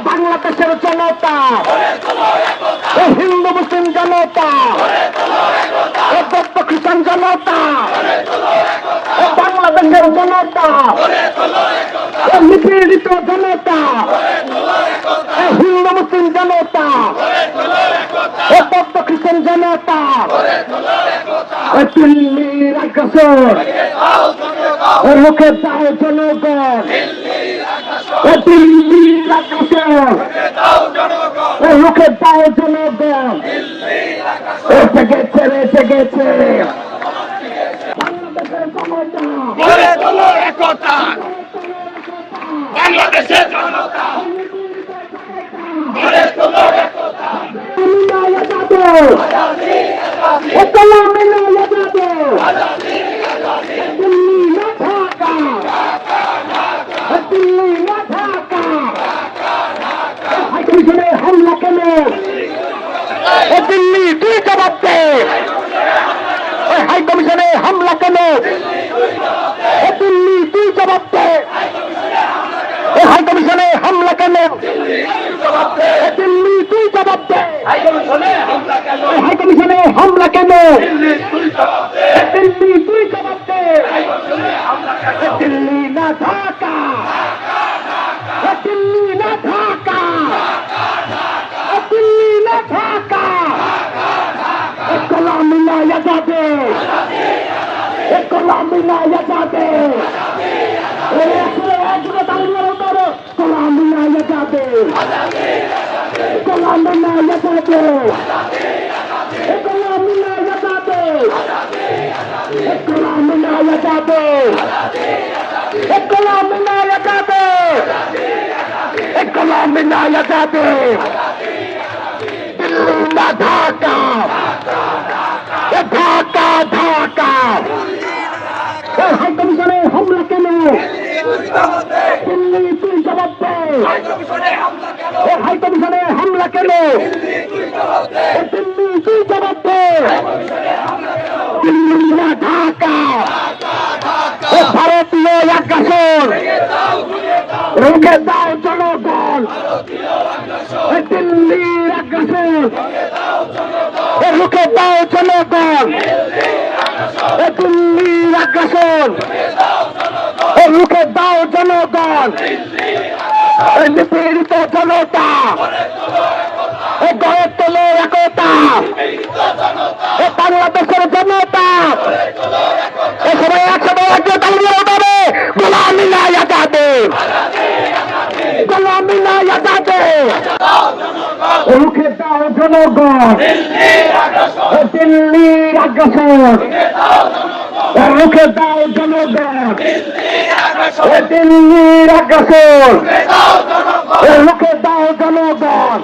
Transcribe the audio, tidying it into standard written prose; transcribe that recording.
বাংলাদেশের জনতা, হিন্দু মুসলিম জনতা, বৌদ্ধ খ্রিস্টান জনতা, বাংলাদেশের জনতা, নিপীড়িত জনতা, হিন্দু মুসলিম জনতা, বৌদ্ধ খ্রিস্টান জনতা, দিল্লির আগ্রাসন রুখে দাও জনগণ, দিল্লির আগ্রাসন রুখে দাও জনগণ। এসে গেছে এসে গেছে বাংলাদেশের জনতা, গড়ে তোলো একতা, বাংলাদেশের জনতা গড়ে তোলো একতা। হামলা কেন? দিল্লি তুই জবাব দে। হাই কমিশনে হামলা কেন? দিল্লি তুই জবাব দে। হাই কমিশনে হামলা কেন? দিল্লি তুই জবাব দে। হাই কমিশনে হামলা কেন? দিল্লি তুই জবাব দে। দিল্লি না ঢাকা, দিল্লি না ঢাকা, দিল্লি না ঢাকা। গোলামি না আজাদে, গোলামি না আজাদে, গোলামি না আজাদে, গোলামি না আজাদে, গোলামি না আজাদে, গোলামি না আজাদে, গোলামি না আজাদে, গোলামি না আজাদে। দিল্লি না ঢাকা, ঢাকা ঢাকা। হাই কমিশনে হামলা কেন? দিল্লি তুই জবাব দে। হাই কমিশনে হামলা কেন? দিল্লি তুই জবাব দে। দিল্লি না ঢাকা, ভারতীয় আগ্রাসন রুখে দাও জনগণ। দিল্লির আগ্রাসন রুখে দাও জনগণ। দিল্লির আগ্রাসন রুখে দাও জনগণ। নিপীড়িত জনতা গড়ে তোলো একতা, বাংলাদেশের জনতা সবাই একসাথে একসাথে গোলামি না আজাদে, গোলামি না আজাদে। রুখে দাও জনগণ। দিল্লির আগ্রাসন রুখে দাও জনগণ। দিল্লির আগ্রাসন রুখে দাও জনগণ।